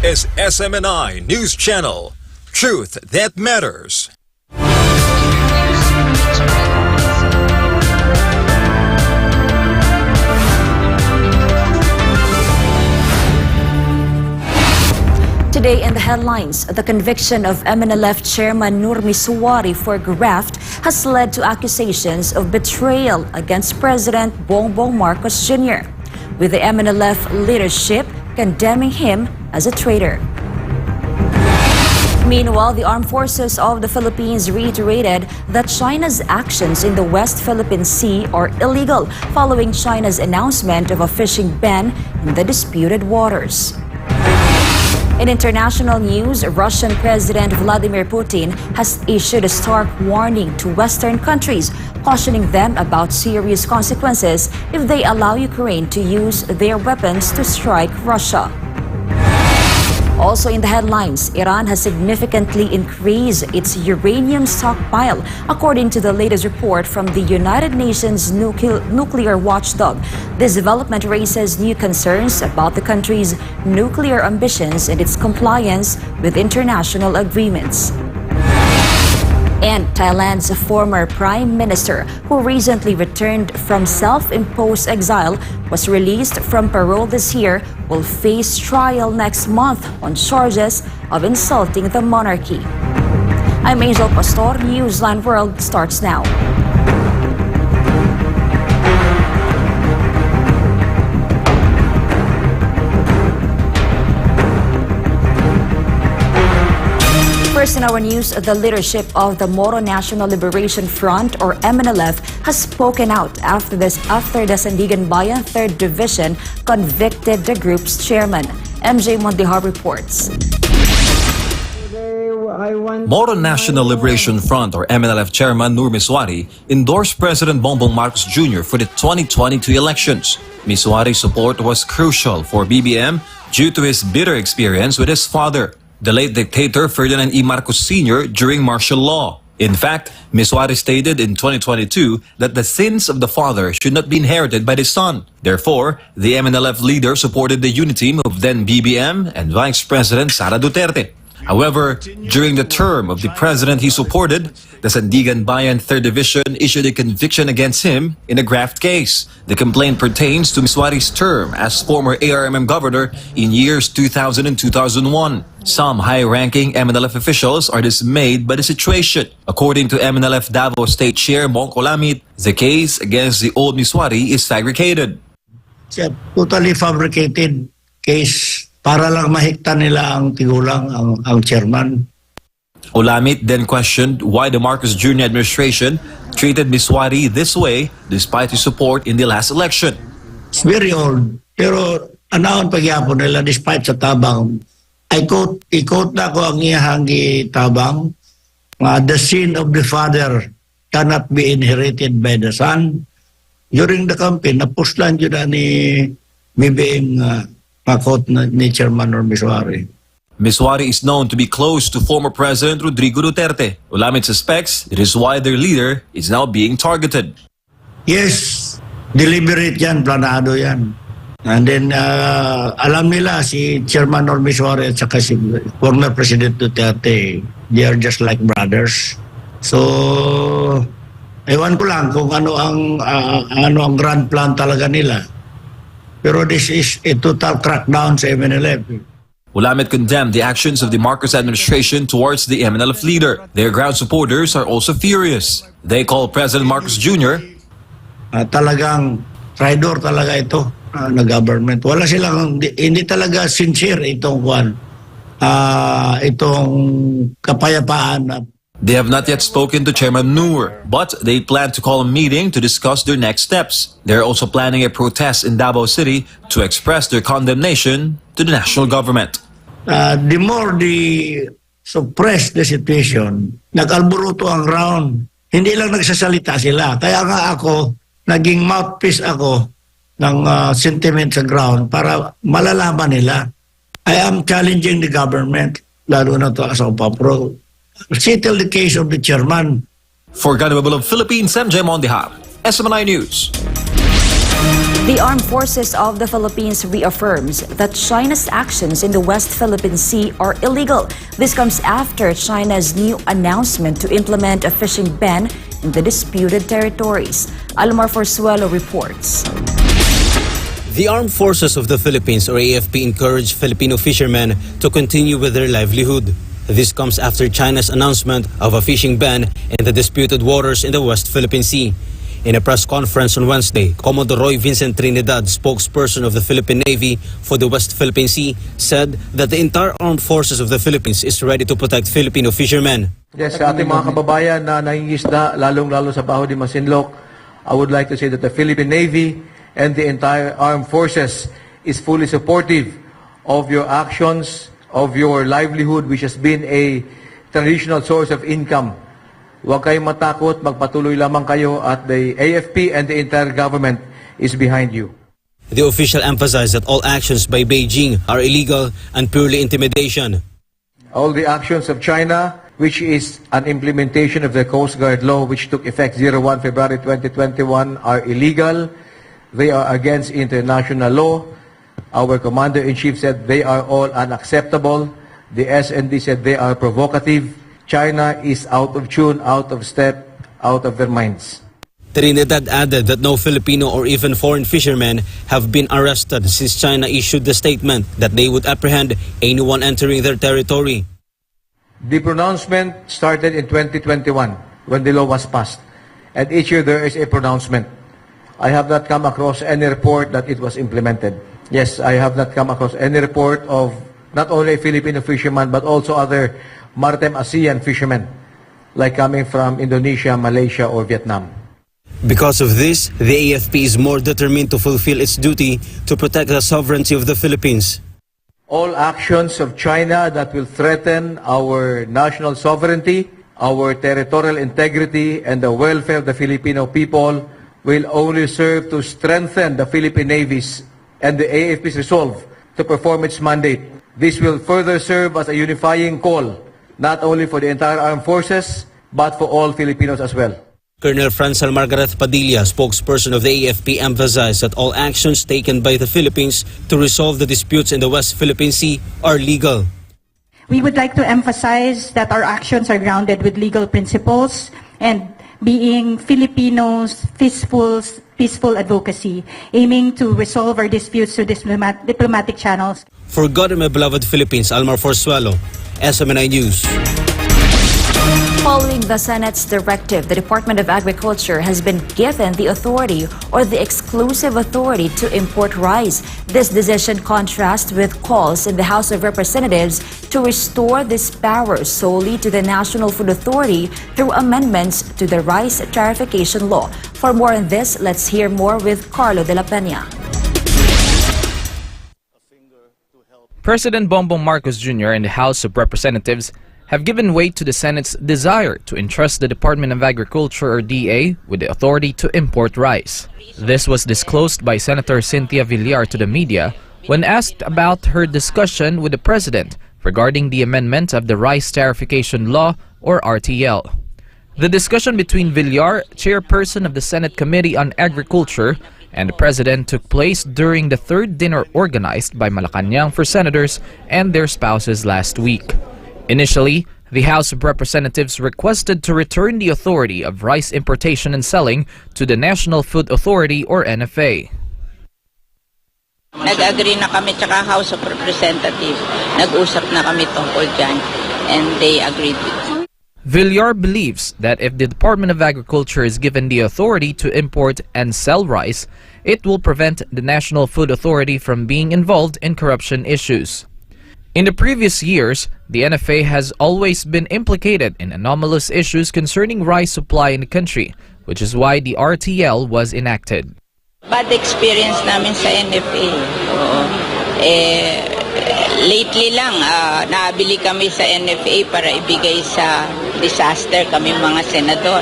is SMNI News Channel. Truth that matters. Today in the headlines, the conviction of MNLF Chairman Misuari for graft has led to accusations of betrayal against President Bongbong Marcos Jr., with the MNLF leadership condemning him as a traitor. Meanwhile, the Armed Forces of the Philippines reiterated that China's actions in the West Philippine Sea are illegal following China's announcement of a fishing ban in the disputed waters. In international news, Russian President Vladimir Putin has issued a stark warning to Western countries, cautioning them about serious consequences if they allow Ukraine to use their weapons to strike Russia. Also in the headlines, Iran has significantly increased its uranium stockpile, according to the latest report from the United Nations nuclear watchdog. This development raises new concerns about the country's nuclear ambitions and its compliance with international agreements. And Thailand's former prime minister, who recently returned from self-imposed exile, was released from parole this year, will face trial next month on charges of insulting the monarchy. I'm Angel Pastor. Newsline World starts now. First in our news, the leadership of the Moro National Liberation Front, or MNLF, has spoken out after the Sandigan Bayan 3rd Division convicted the group's chairman. MJ Mondihar reports. Moro National Liberation Front, or MNLF chairman Misuari, endorsed President Bongbong Marcos Jr. for the 2022 elections. Misuari's support was crucial for BBM due to his bitter experience with his father, the late dictator Ferdinand E. Marcos Sr., during martial law. In fact, Misuari stated in 2022 that the sins of the father should not be inherited by the son. Therefore, the MNLF leader supported the unity of then BBM and Vice President Sara Duterte. However, during the term of the president he supported, the Sandigan Bayan 3rd Division issued a conviction against him in a graft case. The complaint pertains to Misuari's term as former ARMM governor in years 2000 and 2001. Some high-ranking MNLF officials are dismayed by the situation. According to MNLF Davao State Chair Mong Olamit, the case against the old Misuari is fabricated. It's a totally fabricated case para lang mahikta nila ang tigulang, ang chairman. Olamit then questioned why the Marcos Jr. administration treated Misuari this way despite his support in the last election. It's very old, pero anaon pagyapon nila despite sa tabang. I-quote na ko ang iyahang tabang, the sin of the father cannot be inherited by the son. During the campaign, napuslan yun na ni BBM makot ni Chairman Misuari. Misuari is known to be close to former President Rodrigo Duterte. Olamit suspects it is why their leader is now being targeted. Yes, deliberate yan, planado yan. And then, alam nila si Chairman Misuari at saka si former President Duterte, they are just like brothers. So, ewan ko lang kung ano ang grand plan talaga nila. Pero this is a total crackdown sa MNLF. Olamit condemned the actions of the Marcos administration towards the MNLF leader. Their ground supporters are also furious. They call President Marcos Jr. Talagang traitor talaga ito na government. Wala silang, hindi talaga sincere itong kapayapaan. They have not yet spoken to Chairman Noor, but they plan to call a meeting to discuss their next steps. They're also planning a protest in Davao City to express their condemnation to the national government. The more they suppress the situation, nag-alburuto ang ground. Hindi lang nagsasalita sila. Kaya nga ako, naging mouthpiece ako ng sentiment sa ground para malalaman nila. I am challenging the government, lalo na to as a papro. Settle the case of the chairman. For Government of Philippines, MJ Mondihar, SMNI News. The Armed Forces of the Philippines reaffirms that China's actions in the West Philippine Sea are illegal. This comes after China's new announcement to implement a fishing ban in the disputed territories. Almar Forzuelo reports. The Armed Forces of the Philippines, or AFP, encourage Filipino fishermen to continue with their livelihood. This comes after China's announcement of a fishing ban in the disputed waters in the West Philippine Sea. In a press conference on Wednesday, Commodore Roy Vincent Trinidad, spokesperson of the Philippine Navy for the West Philippine Sea, said that the entire Armed Forces of the Philippines is ready to protect Filipino fishermen. Yes, sa ating mga kababayan na nangingisda, lalong-lalo sa Baho de Masinloc, I would like to say that the Philippine Navy and the entire Armed Forces is fully supportive of your actions, of your livelihood, which has been a traditional source of income. Huwag kayong matakot, magpatuloy lamang kayo at the AFP and the entire government is behind you. The official emphasized that all actions by Beijing are illegal and purely intimidation. All the actions of China, which is an implementation of the Coast Guard law, which took effect 01 February 2021, are illegal. They are against international law. Our Commander-in-Chief said they are all unacceptable. The SND said they are provocative. China is out of tune, out of step, out of their minds. Trinidad added that no Filipino or even foreign fishermen have been arrested since China issued the statement that they would apprehend anyone entering their territory. The pronouncement started in 2021 when the law was passed. And each year there is a pronouncement. I have not come across any report that it was implemented. Yes, I have not come across any report of not only Filipino fishermen but also other maritime ASEAN fishermen, like coming from Indonesia, Malaysia, or Vietnam. Because of this, the AFP is more determined to fulfill its duty to protect the sovereignty of the Philippines. All actions of China that will threaten our national sovereignty, our territorial integrity, and the welfare of the Filipino people will only serve to strengthen the Philippine Navy's and the AFP's resolve to perform its mandate. This will further serve as a unifying call, not only for the entire armed forces, but for all Filipinos as well. Colonel Francel Margaret Padilla, spokesperson of the AFP, emphasized that all actions taken by the Philippines to resolve the disputes in the West Philippine Sea are legal. We would like to emphasize that our actions are grounded with legal principles and being Filipinos' peaceful advocacy, aiming to resolve our disputes through diplomatic channels. For God and my beloved Philippines, Almar Forzuelo, SMNI News. Following the Senate's directive, the Department of Agriculture has been given the authority or the exclusive authority to import rice. This decision contrasts with calls in the House of Representatives to restore this power solely to the National Food Authority through amendments to the rice tarification law. For more on this, let's hear more with Carlo de la Peña. President Bongbong Marcos Jr. and the House of Representatives have given way to the Senate's desire to entrust the Department of Agriculture, or DA, with the authority to import rice. This was disclosed by Senator Cynthia Villar to the media when asked about her discussion with the President regarding the amendment of the Rice Tarification Law, or RTL. The discussion between Villar, chairperson of the Senate Committee on Agriculture, and the President took place during the third dinner organized by Malacanang for senators and their spouses last week. Initially, the House of Representatives requested to return the authority of rice importation and selling to the National Food Authority, or NFA. Nag-agree na kami tsaka House of Representatives. Nag-usap na kami tungkol dyan and they agreed with us. Villar believes that if the Department of Agriculture is given the authority to import and sell rice, it will prevent the National Food Authority from being involved in corruption issues. In the previous years, the NFA has always been implicated in anomalous issues concerning rice supply in the country, which is why the RTL was enacted. Bad experience namin sa NFA. Lately lang, nabili kami sa NFA para ibigay sa disaster kami mga senador.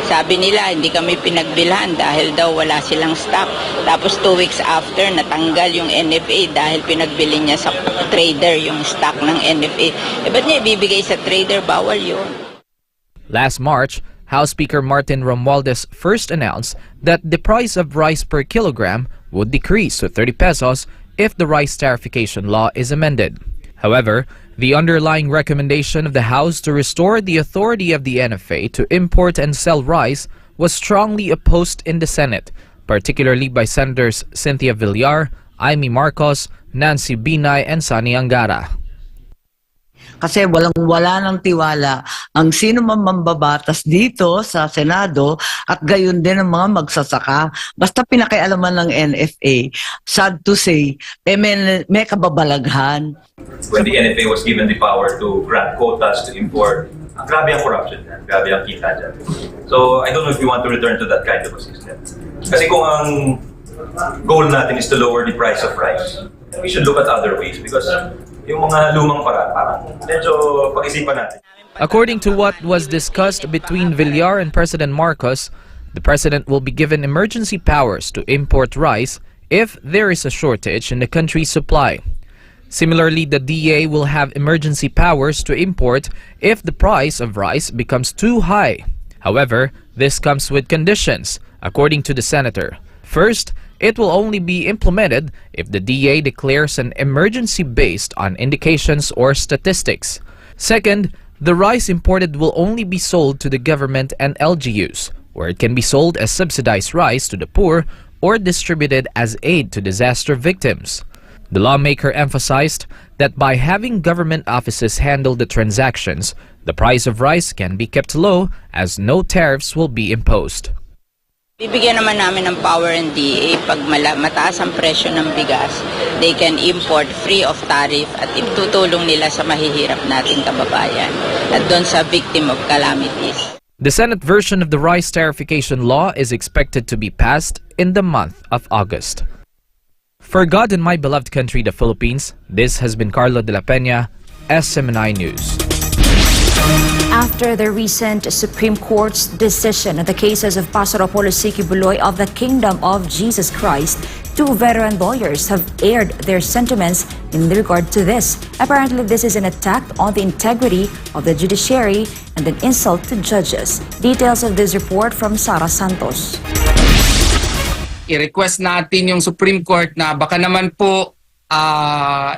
Sabi nila, hindi kami pinagbilhan dahil daw wala silang stock. Tapos 2 weeks after, natanggal yung NFA dahil pinagbili niya sa trader yung stock ng NFA. Ba't niya ibibigay sa trader? Bawal yun. Last March, House Speaker Martin Romualdez first announced that the price of rice per kilogram would decrease to 30 pesos if the rice tariffication law is amended. However, the underlying recommendation of the House to restore the authority of the NFA to import and sell rice was strongly opposed in the Senate, particularly by Senators Cynthia Villar, Amy Marcos, Nancy Binay, and Sani Angara. Kasi wala ng tiwala ang sino man mambabatas dito sa Senado at gayon din ang mga magsasaka. Basta pinakialaman ng NFA, sad to say, may kababalaghan. When the NFA was given the power to grant quotas to import, grabe ang corruption dyan, grabe ang kita dyan. So I don't know if we want to return to that kind of a system. Kasi kung ang goal natin is to lower the price of rice, we should look at other ways because yung mga lumang parang medyo pag-isipan natin. According to what was discussed between Villar and President Marcos, the president will be given emergency powers to import rice if there is a shortage in the country's supply. Similarly, the DA will have emergency powers to import if the price of rice becomes too high. However, this comes with conditions, according to the senator. First, it will only be implemented if the DA declares an emergency based on indications or statistics. Second, the rice imported will only be sold to the government and LGUs, where it can be sold as subsidized rice to the poor or distributed as aid to disaster victims. The lawmaker emphasized that by having government offices handle the transactions, the price of rice can be kept low as no tariffs will be imposed. Bibigyan naman namin ng power ng DA pag mataas ang presyo ng bigas, they can import free of tariff at itutulong nila sa mahihirap nating kababayan at doon sa victim of calamities. The Senate version of the rice tariffication law is expected to be passed in the month of August. For God and my beloved country, the Philippines, this has been Carlo de la Peña, SMNI News. After the recent Supreme Court's decision on the cases of Pastor Apollo Buloy of the Kingdom of Jesus Christ, two veteran lawyers have aired their sentiments in regard to this. Apparently, this is an attack on the integrity of the judiciary and an insult to judges. Details of this report from Sara Santos. I-request natin yung Supreme Court na baka naman po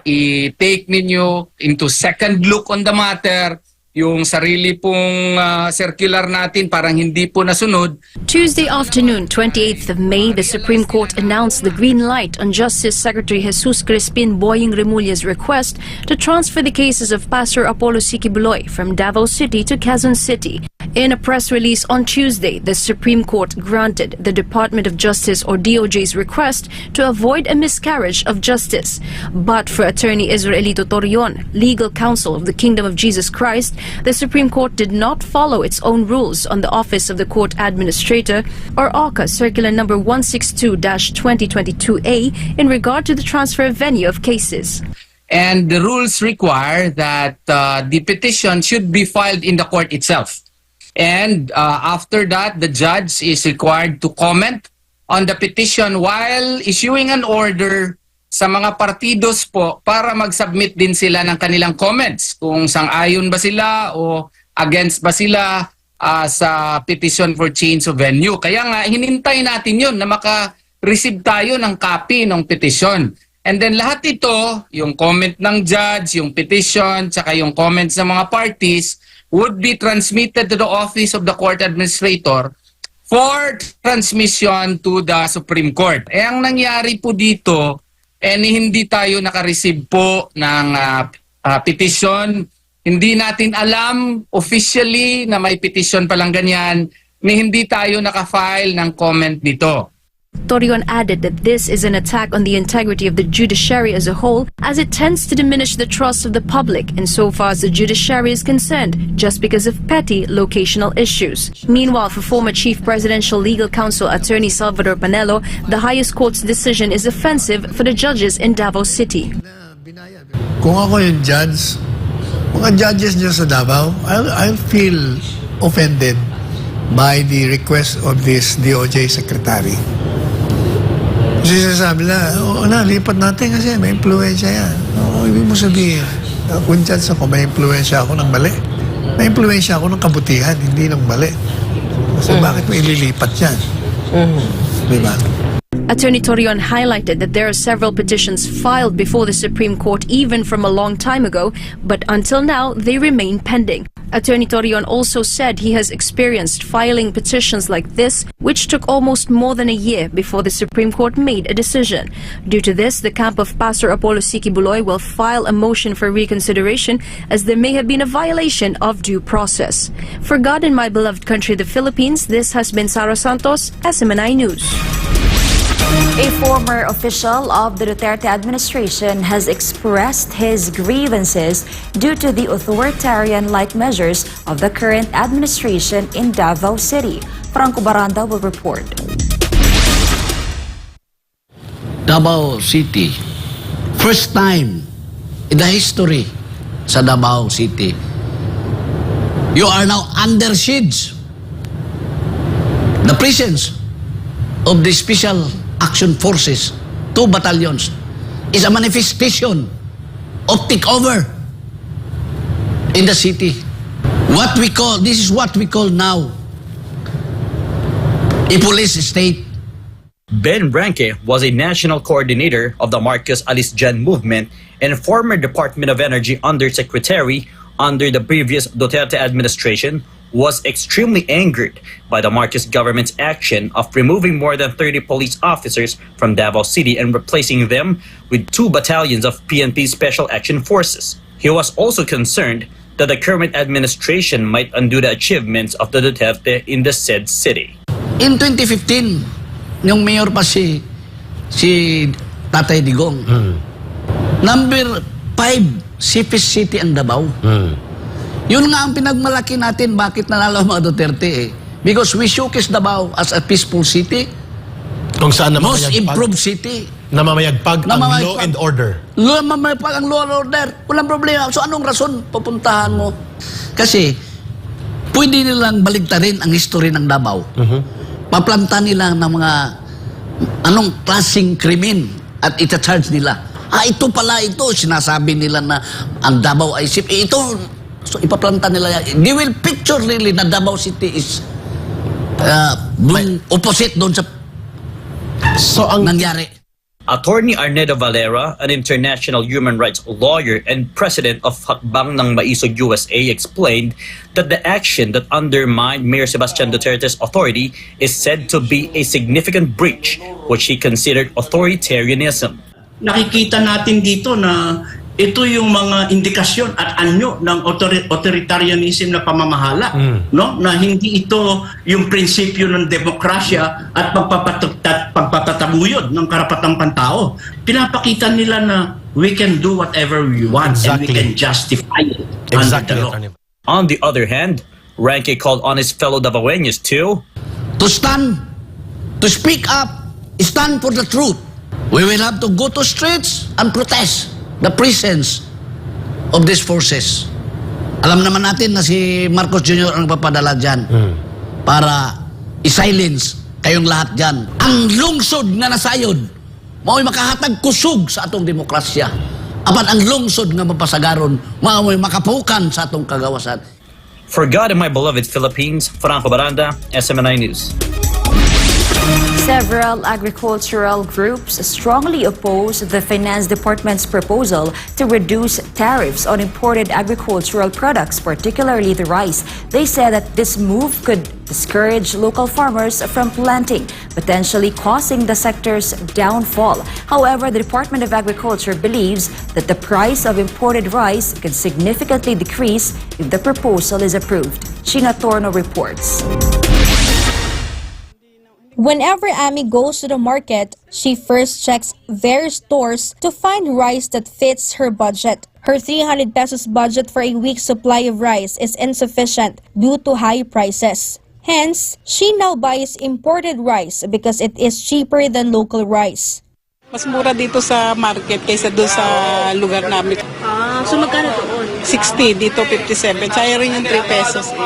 i-take ninyo into second look on the matter. Yung sarili pong circular natin parang hindi po nasunod. Tuesday afternoon, 28th of May, the Supreme Court announced the green light on Justice Secretary Jesus Crispin Boying Remulla's request to transfer the cases of Pastor Apollo Buloy from Davao City to Quezon City. In a press release on Tuesday, the Supreme Court granted the Department of Justice or DOJ's request to avoid a miscarriage of justice. But for attorney Israelito Torion, legal counsel of the Kingdom of Jesus Christ, the Supreme Court did not follow its own rules on the Office of the Court Administrator or AUCA Circular Number 162-2022A in regard to the transfer venue of cases. And the rules require that the petition should be filed in the court itself. And after that, the judge is required to comment on the petition while issuing an order sa mga partidos po para mag-submit din sila ng kanilang comments kung sang-ayon ba sila o against ba sila sa petition for change of venue. Kaya nga, hinintay natin yun na maka-receive tayo ng copy ng petition. And then lahat ito, yung comment ng judge, yung petition, tsaka yung comments ng mga parties, would be transmitted to the Office of the Court Administrator for transmission to the Supreme Court. Ang nangyari po dito, hindi tayo naka-receive po ng petition. Hindi natin alam officially na may petition palang ganyan, hindi tayo naka-file ng comment nito. Torion added that this is an attack on the integrity of the judiciary as a whole, as it tends to diminish the trust of the public insofar as the judiciary is concerned, just because of petty locational issues. Meanwhile, for former Chief Presidential Legal Counsel Attorney Salvador Panelo, the highest court's decision is offensive for the judges in Davao City. Kung ako yung judge, mga judges dyan sa Davao, I'll feel offended by the request of this DOJ secretary. Kasi sasabi na, lipat natin kasi may impluensya yan. Ibig mo sabihin, kung judge ako, may impluensya ako ng mali. May impluensya ako ng kabutihan, hindi ng mali. So bakit mo ililipat yan? Diba? Attorney Torion highlighted that there are several petitions filed before the Supreme Court even from a long time ago, but until now they remain pending. Attorney Torion also said he has experienced filing petitions like this, which took almost more than a year before the Supreme Court made a decision. Due to this, the camp of Pastor Apollo Sikibuloy will file a motion for reconsideration as there may have been a violation of due process. For God and my beloved country, the Philippines, this has been Sara Santos, SMNI News. A former official of the Duterte administration has expressed his grievances due to the authoritarian-like measures of the current administration in Davao City. Franco Baranda will report. Davao City, first time in the history sa Davao City, you are now under siege. The presence of the Special Action Forces, 2 battalions, is a manifestation of takeover in the city. This is what we call now a police state. Ben Branque was a national coordinator of the Marcos Alice Jan movement and former Department of Energy Undersecretary under the previous Duterte administration, was extremely angered by the Marcos government's action of removing more than 30 police officers from Davao City and replacing them with 2 battalions of PNP Special Action Forces. He was also concerned that the current administration might undo the achievements of the Duterte in the said city. In 2015, yung mayor pa si Tatay Digong, number 5 safest city ang Davao. Yun nga ang pinagmalaki natin bakit nanalo ang mga Duterte eh. Because we showcase Davao as a peaceful city. Kung saan most improved city. Namamayagpag ang law and order. Namamayagpag ang law and order. Walang problema. So anong rason pupuntahan mo? Kasi pwede nilang baligtarin ang history ng Davao. Paplanta nila ng mga anong klaseng krimen at ita-charge nila. Ito pala ito. Sinasabi nila na ang Davao ay safe. Ito, so ipaplanta nila yan. They will picture really na Davao City is opposite doon sa nangyari. Attorney Arnedo Valera, an international human rights lawyer and president of Hakbang ng Maisog USA, explained that the action that undermined Mayor Sebastian Duterte's authority is said to be a significant breach, which he considered authoritarianism. Nakikita natin dito na ito yung mga indikasyon at anyo ng authoritarianism na pamamahala, no? Na hindi ito yung prinsipyo ng demokrasya at pagpapataguyod ng karapatang pantao. Pinapakita nila na we can do whatever we want and we can justify it under the law. On the other hand, Ranke called on his fellow Davaoeños to stand, to speak up, stand for the truth. We will have to go to streets and protest the presence of these forces. Alam naman natin na si Marcos Jr. ang papadala dyan para i-silence kayong lahat dyan. Ang lungsod na nasayod, mao'y makahatag kusog sa atong demokrasya. Apan ang lungsod nga mapasagaron, mao'y makapukan sa atong kagawasan. For God and my beloved Philippines, Franco Baranda, SMNI News. Several agricultural groups strongly oppose the Finance Department's proposal to reduce tariffs on imported agricultural products, particularly the rice. They said that this move could discourage local farmers from planting, potentially causing the sector's downfall. However, the Department of Agriculture believes that the price of imported rice could significantly decrease if the proposal is approved. Sheena Torno reports. Whenever Amy goes to the market, she first checks various stores to find rice that fits her budget. Her 300 pesos budget for a week's supply of rice is insufficient due to high prices. Hence, she now buys imported rice because it is cheaper than local rice. Mas mura dito sa market kaysa doon sa lugar namin. So magkano doon? 60, dito 57. Sayang rin yung 3 pesos.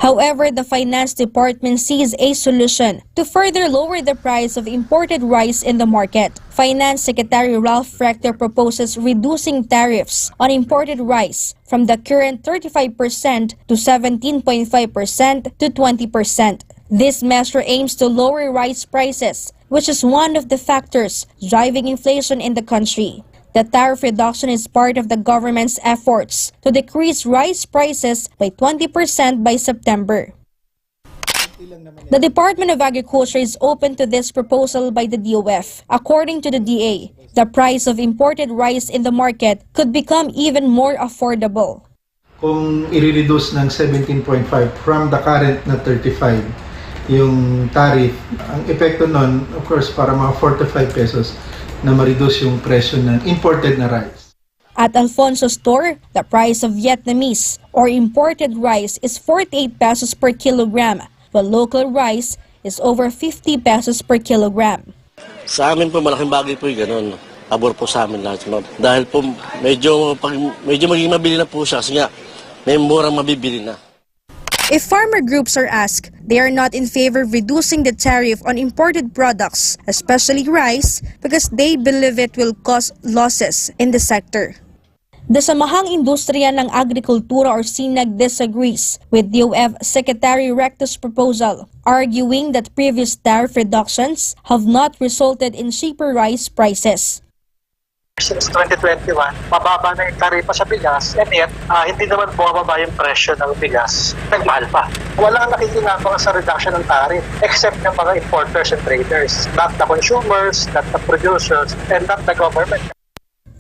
However, the Finance Department sees a solution to further lower the price of imported rice in the market. Finance Secretary Ralph Rector proposes reducing tariffs on imported rice from the current 35% to 17.5% to 20%. This measure aims to lower rice prices, which is one of the factors driving inflation in the country. The tariff reduction is part of the government's efforts to decrease rice prices by 20% by September. The Department of Agriculture is open to this proposal by the DOF. According to the DA, the price of imported rice in the market could become even more affordable. Kung i-reduce ng 17.5 from the current na 35 yung tariff, ang epekto nun, of course, para mga 45 pesos na ma-reduce yung presyo ng imported na rice. At Alfonso Store, the price of Vietnamese or imported rice is 48 pesos per kilogram, while local rice is over 50 pesos per kilogram. Sa amin po, malaking bagay po yung ganun. Pabor po sa amin lahat. Dahil po, medyo maging mabili na po siya kasi nga, may murang mabibili na. If farmer groups are asked, they are not in favor of reducing the tariff on imported products, especially rice, because they believe it will cause losses in the sector. The Samahang Industriya ng Agrikultura or SINAG disagrees with DOF Secretary Recto's proposal, arguing that previous tariff reductions have not resulted in cheaper rice prices. Since 2021, mababa na yung taripa sa bigas, and yet, hindi naman bumababa yung presyo ng bigas. Nagmahal pa. Walang nakikinabang sa reduction ng tariff, except ng mga importers and traders, not the consumers, not the producers, and not the government.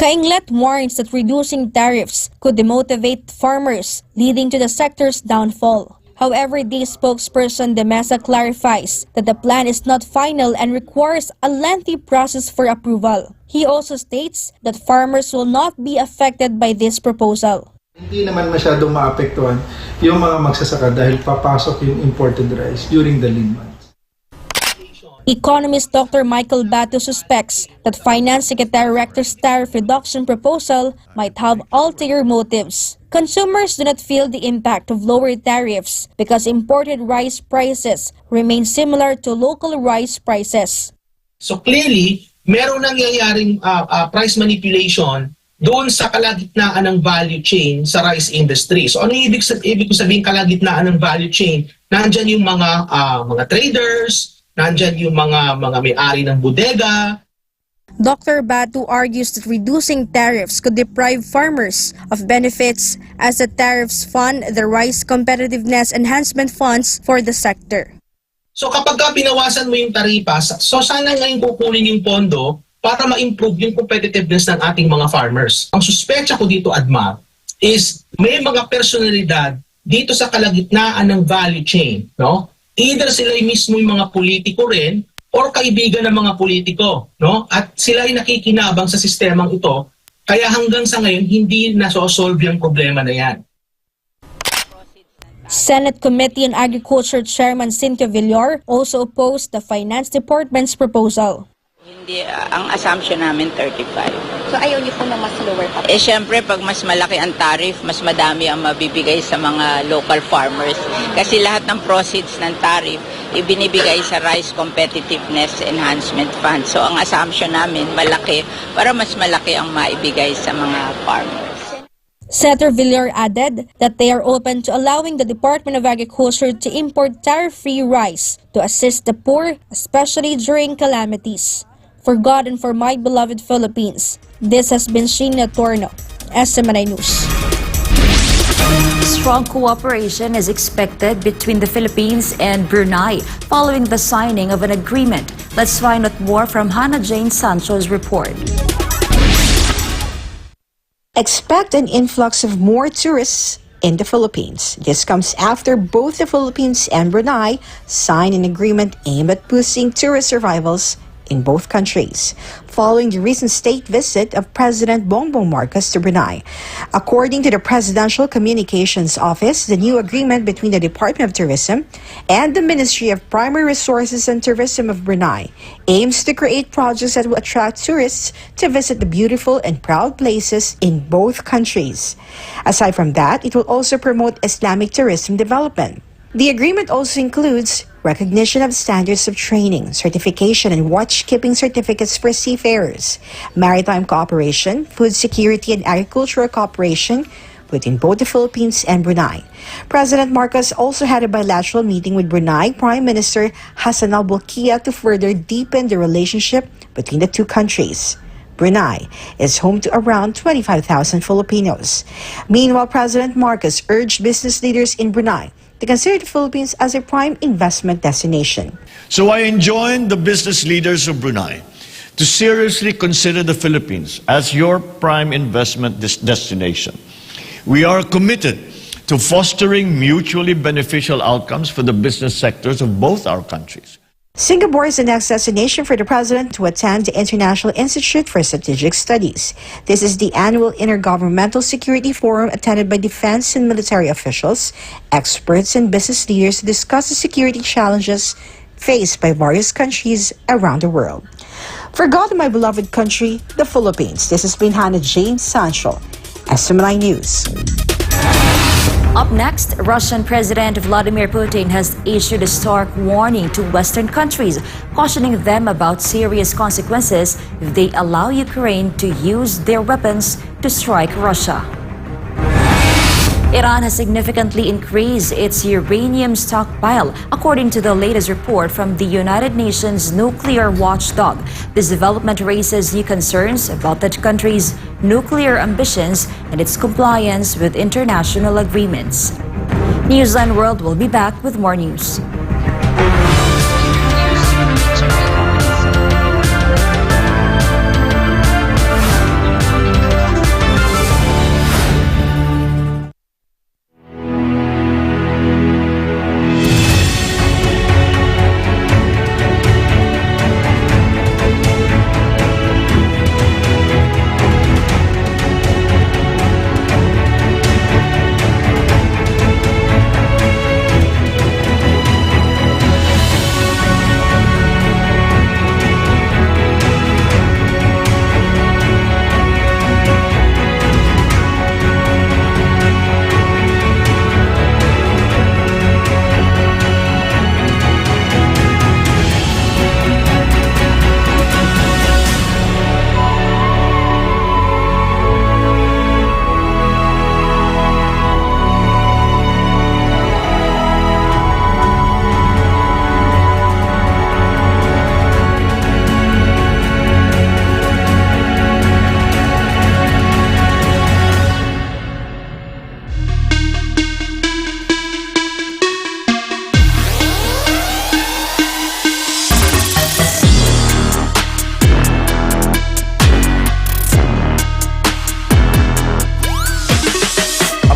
Kainglet warns that reducing tariffs could demotivate farmers, leading to the sector's downfall. However, the spokesperson Demesa clarifies that the plan is not final and requires a lengthy process for approval. He also states that farmers will not be affected by this proposal. Hindi naman masyadong maapektuhan yung mga magsasaka dahil papasok yung imported rice during the lean months. Economist Dr. Michael Bato suspects that Finance Secretary Rector's tariff reduction proposal might have ulterior motives. Consumers do not feel the impact of lower tariffs because imported rice prices remain similar to local rice prices. So clearly, meron nangyayaring price manipulation doon sa kalagitnaan ng value chain sa rice industry. So ano ibig sabihin kalagitnaan ng value chain? Nandyan yung mga traders, nandyan yung mga may-ari ng bodega. Dr. Batu argues that reducing tariffs could deprive farmers of benefits as the tariffs fund the rice competitiveness enhancement funds for the sector. So kapag pinawasan mo yung taripa, so sana ngayon kukunin yung pondo para ma-improve yung competitiveness ng ating mga farmers. Ang suspecha ko dito, Admar, is may mga personalidad dito sa kalagitnaan ng value chain, no? Either sila mismo yung mga politiko rin or kaibigan ng mga politiko, no? At sila ay nakikinabang sa sistemang ito, kaya hanggang sa ngayon hindi nasosolve yung problema na yan. Senate Committee on Agriculture Chairman Cynthia Villar also opposed the Finance Department's proposal. Hindi, ang assumption namin 35. So ayaw niyo po na mas lower pa? Syempre, pag mas malaki ang tariff, mas madami ang mabibigay sa mga local farmers. Kasi lahat ng proceeds ng tariff, ibinibigay sa Rice Competitiveness Enhancement Fund. So ang assumption namin, malaki, para mas malaki ang maibigay sa mga farmers. Senator Villar added that they are open to allowing the Department of Agriculture to import tariff-free rice to assist the poor, especially during calamities. For God and for my beloved Philippines, this has been Sheena Torno, SMNI News. Strong cooperation is expected between the Philippines and Brunei following the signing of an agreement. Let's find out more from Hannah Jane Sancho's report. Expect an influx of more tourists in the Philippines. This comes after both the Philippines and Brunei signed an agreement aimed at boosting tourist arrivals in both countries, following the recent state visit of President Bongbong Marcos to Brunei. According to the Presidential Communications Office, the new agreement between the Department of Tourism and the Ministry of Primary Resources and Tourism of Brunei aims to create projects that will attract tourists to visit the beautiful and proud places in both countries. Aside from that, it will also promote Islamic tourism development. The agreement also includes recognition of standards of training, certification, and watch-keeping certificates for seafarers, maritime cooperation, food security, and agricultural cooperation between both the Philippines and Brunei. President Marcos also had a bilateral meeting with Brunei Prime Minister Hassan al-Bolkiah to further deepen the relationship between the two countries. Brunei is home to around 25,000 Filipinos. Meanwhile, President Marcos urged business leaders in Brunei to consider the Philippines as a prime investment destination. So I enjoin the business leaders of Brunei to seriously consider the Philippines as your prime investment destination. We are committed to fostering mutually beneficial outcomes for the business sectors of both our countries. Singapore is the next destination for the president to attend the International Institute for Strategic Studies. This is the annual Intergovernmental Security Forum attended by defense and military officials, experts, and business leaders to discuss the security challenges faced by various countries around the world. For God and my beloved country, the Philippines, this has been Hannah Jane Sancho, SMNI News. Up next, Russian President Vladimir Putin has issued a stark warning to Western countries, cautioning them about serious consequences if they allow Ukraine to use their weapons to strike Russia. Iran has significantly increased its uranium stockpile, according to the latest report from the United Nations nuclear watchdog. This development raises new concerns about the country's nuclear ambitions and its compliance with international agreements. Newsline World will be back with more news.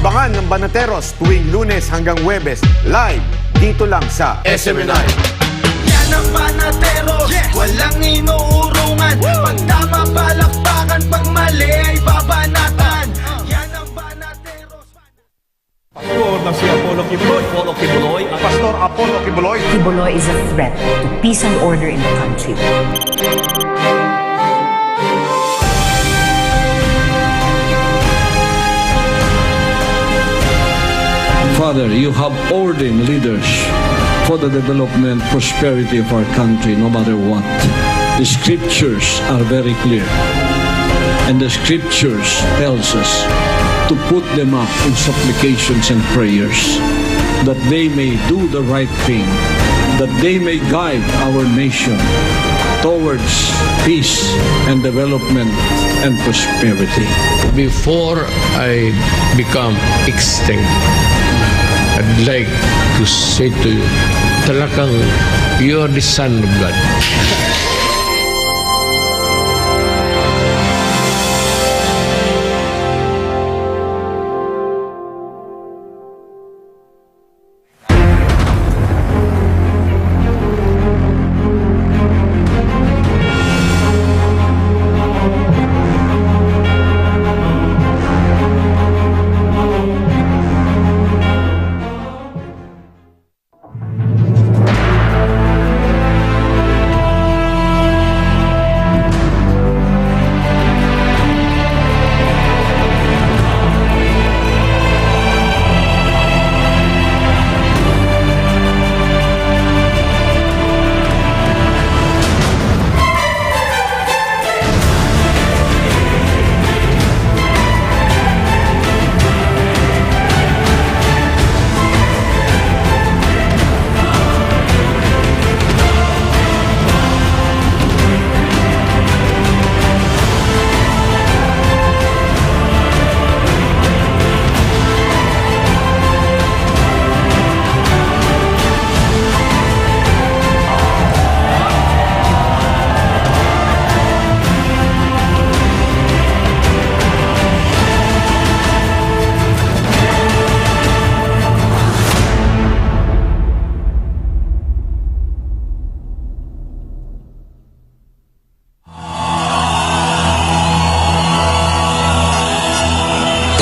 Abangan ng Banateros tuwing Lunes hanggang Huwebes, live dito lang sa SMNI. Yan ang Banateros, walang inuurungan. Pag tama palakpakan, pag mali ay babanatan. Yan ang Banateros. Pastor na si Apollo Kibuloy. Pastor Apollo Kibuloy. Kibuloy is a threat to peace and order in the country. Father, you have ordained leaders for the development, prosperity of our country, no matter what. The scriptures are very clear. And the scriptures tells us to put them up in supplications and prayers, that they may do the right thing, that they may guide our nation towards peace and development and prosperity. Before I become extinct, I'd like to say to you, talagang you are the son of God.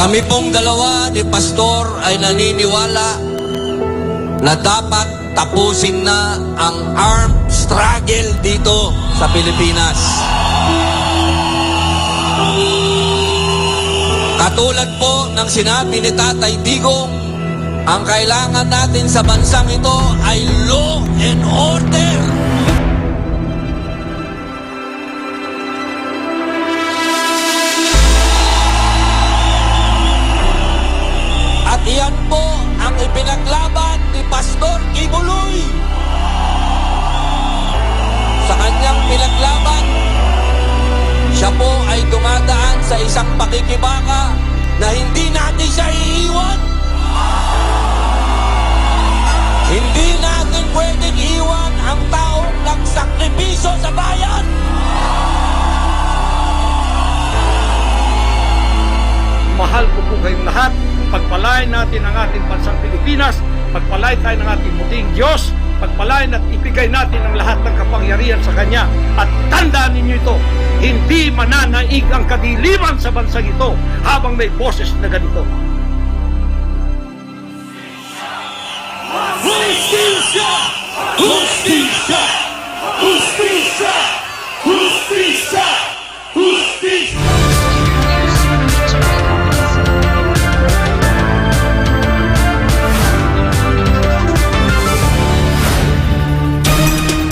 Kami pong dalawa ni Pastor ay naniniwala na dapat tapusin na ang armed struggle dito sa Pilipinas. Katulad po ng sinabi ni Tatay Digong, ang kailangan natin sa bansang ito ay law and order. At iyan po ang ipinaglaban ni Pastor Kibuloy. Sa kanyang pinaglaban, siya po ay dumadaan sa isang pakikibaka na hindi natin siya iiwan. Hindi natin pwedeng iwan ang taong nagsakripisyo sa bayan. Mahal ko po kayong lahat. Pagpalain natin ang ating bansang Pilipinas. Pagpalain tayo ng ating muting Diyos. Pagpalain at ibigay natin ang lahat ng kapangyarihan sa Kanya. At tandaan ninyo ito, hindi mananaig ang kadiliman sa bansang ito habang may boses na ganito. Justicia! Justicia! Justicia! Justicia! Justicia!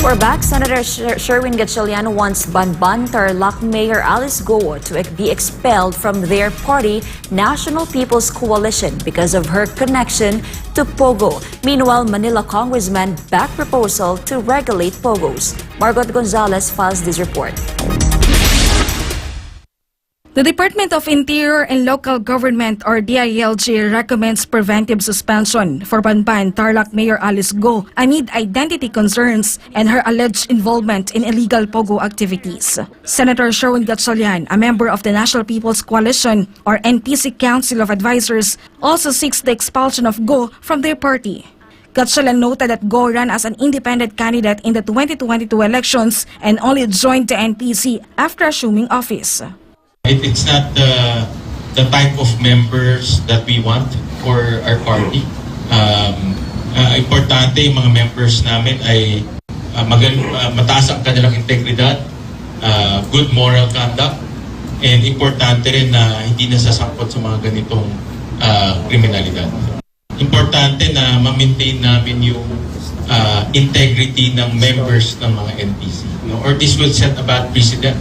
We're back. Senator Sherwin Gatchalian wants Banban Tarlac Mayor Alice Go to be expelled from their party, National People's Coalition, because of her connection to Pogo. Meanwhile, Manila Congressman backed proposal to regulate Pogos. Margot Gonzalez files this report. The Department of Interior and Local Government or DILG recommends preventive suspension for Banban Tarlac Mayor Alice Go amid identity concerns and her alleged involvement in illegal Pogo activities. Senator Sherwin Gatchalian, a member of the National People's Coalition or NPC Council of Advisors, also seeks the expulsion of Go from their party. Gatchalian noted that Go ran as an independent candidate in the 2022 elections and only joined the NPC after assuming office. It's not the type of members that we want for our party. Importante yung mga members namin ay mataas ang kanilang integridad, good moral conduct, and importante rin na hindi nasasangkot sa mga ganitong kriminalidad. Importante na ma-maintain namin yung integrity ng members ng mga NPC. Or this will set a bad precedent.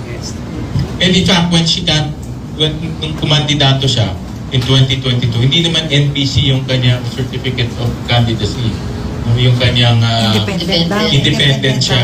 And in fact, nung kumandidato siya in 2022, hindi naman NPC yung kanyang certificate of candidacy. Yung kanyang independent siya.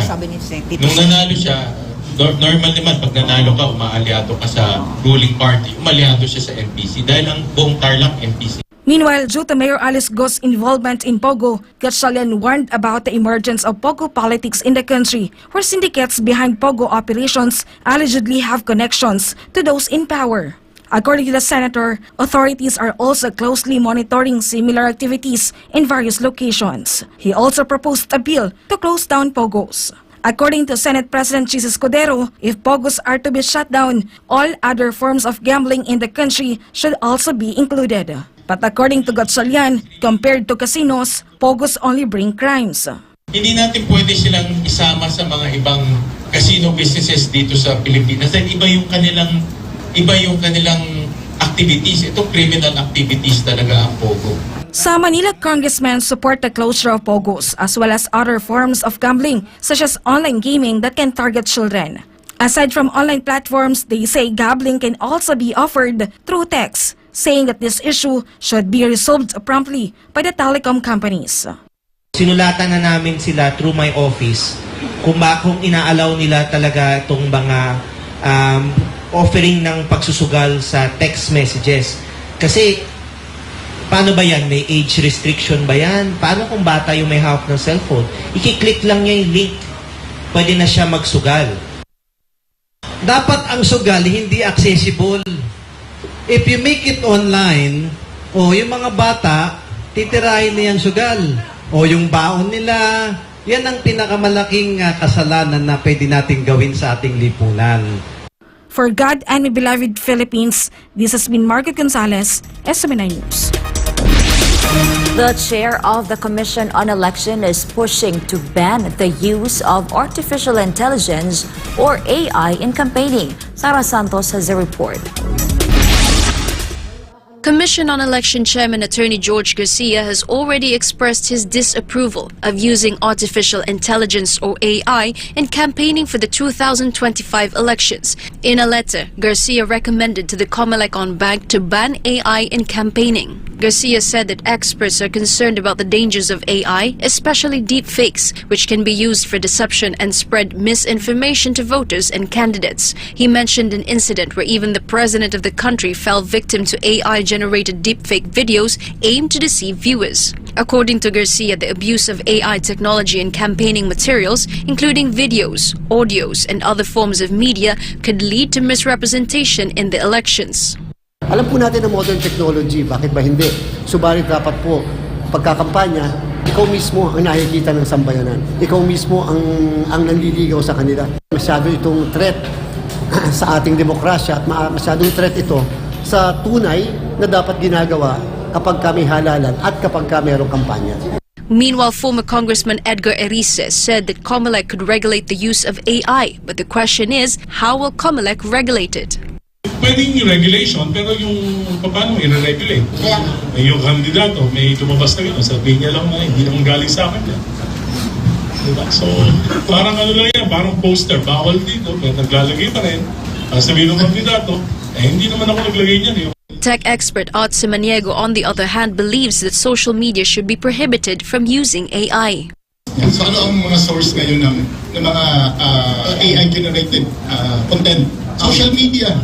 Nung nanalo siya, normal naman pag nanalo ka, umaalyado ka sa ruling party, umaalyado siya sa NPC dahil ang buong Tarlac NPC. Meanwhile, due to Mayor Alice Go's involvement in Pogo, Gatchalian warned about the emergence of Pogo politics in the country, where syndicates behind Pogo operations allegedly have connections to those in power. According to the senator, authorities are also closely monitoring similar activities in various locations. He also proposed a bill to close down Pogos. According to Senate President Jesus Cordero, if Pogos are to be shut down, all other forms of gambling in the country should also be included. But according to Gatchalian, compared to casinos, Pogos only bring crimes. Hindi natin pwede silang isama sa mga ibang casino businesses dito sa Pilipinas dahil iba yung kanilang activities. Ito criminal activities talaga ang Pogo. Sa Manila, congressmen support the closure of Pogos as well as other forms of gambling such as online gaming that can target children. Aside from online platforms, they say gambling can also be offered through text, saying that this issue should be resolved promptly by the telecom companies. Sinulatan na namin sila through my office kung inaalaw nila talaga itong mga offering ng pagsusugal sa text messages. Kasi paano ba yan? May age restriction ba yan? Paano kung bata yung may hawak ng cellphone? I-click lang niya yung link. Pwede na siya magsugal. Dapat ang sugal hindi accessible. If you make it online, yung mga bata, titirahin na yung sugal. O yung baon nila, yan ang pinakamalaking kasalanan na pwede natin gawin sa ating lipunan. For God and my beloved Philippines, this has been Margaret Gonzalez, SMNI News. The chair of the Commission on Election is pushing to ban the use of artificial intelligence or AI in campaigning. Sara Santos has a report. Commission on Election Chairman Attorney George Garcia has already expressed his disapproval of using artificial intelligence or AI in campaigning for the 2025 elections. In a letter, Garcia recommended to the COMELEC on Bank to ban AI in campaigning. Garcia said that experts are concerned about the dangers of AI, especially deepfakes, which can be used for deception and spread misinformation to voters and candidates. He mentioned an incident where even the president of the country fell victim to AI-generated deepfake videos aimed to deceive viewers. According to Garcia, the abuse of AI technology in campaigning materials, including videos, audios, and other forms of media, could lead to misrepresentation in the elections. Alam po natin ang modern technology, bakit ba hindi? Subalit dapat po, pagkakampanya, ikaw mismo ang nakikita ng sambayanan. Ikaw mismo ang nanliligaw sa kanila. Masyado itong threat sa ating demokrasya at masyadong threat ito sa tunay na dapat ginagawa kapag kami halalan at kapag mayroong kampanya. Meanwhile, former Congressman Edgar Erices said that COMELEC could regulate the use of AI, but the question is, how will COMELEC regulate it? Pwedeng yung regulation, pero yung paano i-regulate? Yung kandidato, may lumabas na gano'n, sabihin niya lang na hindi naman galing sa akin yan. Diba? So, parang ano lang yan, parang poster, bawal dito, pero naglalagay pa rin. Sabihin ng kandidato, hindi naman ako naglagay niyan. Tech expert Art Simaniego, on the other hand, believes that social media should be prohibited from using AI. So ano ang mga source ngayon ng mga AI-generated content? Social media,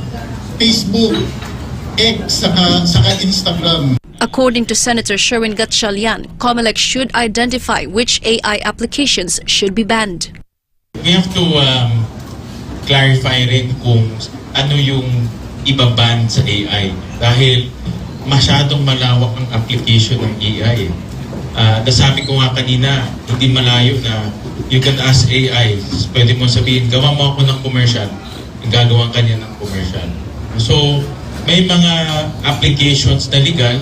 Facebook, X, saka Instagram. According to Senator Sherwin Gatchalian, COMELEC should identify which AI applications should be banned. We have to clarify rin kung ano yung ibaban sa AI dahil masyadong malawak ang application ng AI. Nasabi ko nga kanina, hindi malayo na you can ask AI, pwede mo sabihin, gawa mo ako ng commercial, gagawa ka niya ng commercial. So, may mga applications na legal,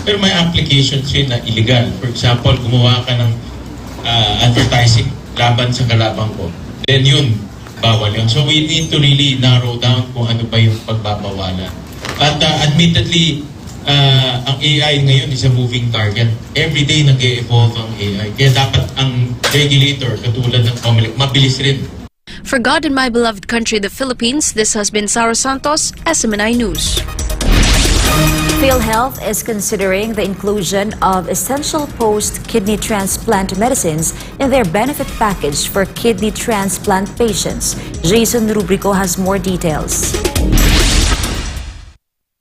pero may applications rin na illegal. For example, gumawa ka ng advertising laban sa kalabang ko. Then yun, bawal yun. So we need to really narrow down kung ano ba yung pagbabawalan. At admittedly, ang AI ngayon is a moving target. Every day nag-e-evolve ang AI. Kaya dapat ang regulator, katulad ng COMELEC, mabilis rin. For God and my beloved country, the Philippines, this has been Sara Santos, SMNI News. PhilHealth is considering the inclusion of essential post-kidney transplant medicines in their benefit package for kidney transplant patients. Jason Rubrico has more details.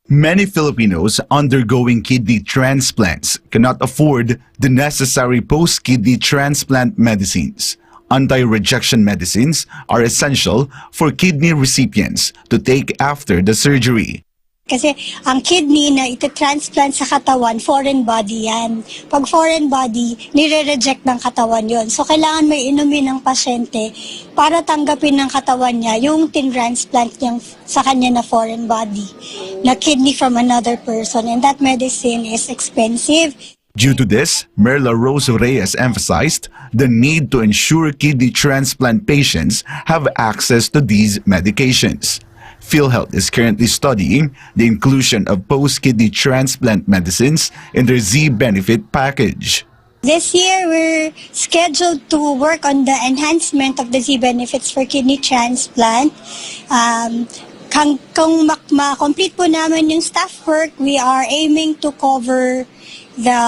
Many Filipinos undergoing kidney transplants cannot afford the necessary post-kidney transplant medicines. Anti-rejection medicines are essential for kidney recipients to take after the surgery. Kasi ang kidney na iti-transplant sa katawan, foreign body yan. Pag foreign body, nire-reject ng katawan yon. So kailangan may inumin ng pasyente para tanggapin ng katawan niya yung tin-transplant niya sa kanya na foreign body, na kidney from another person. And that medicine is expensive. Due to this, Merla Rose Reyes emphasized the need to ensure kidney transplant patients have access to these medications. PhilHealth is currently studying the inclusion of post-kidney transplant medicines in their Z-benefit package. This year, we're scheduled to work on the enhancement of the Z-benefits for kidney transplant. Kung ma-complete po naman yung staff work, we are aiming to cover the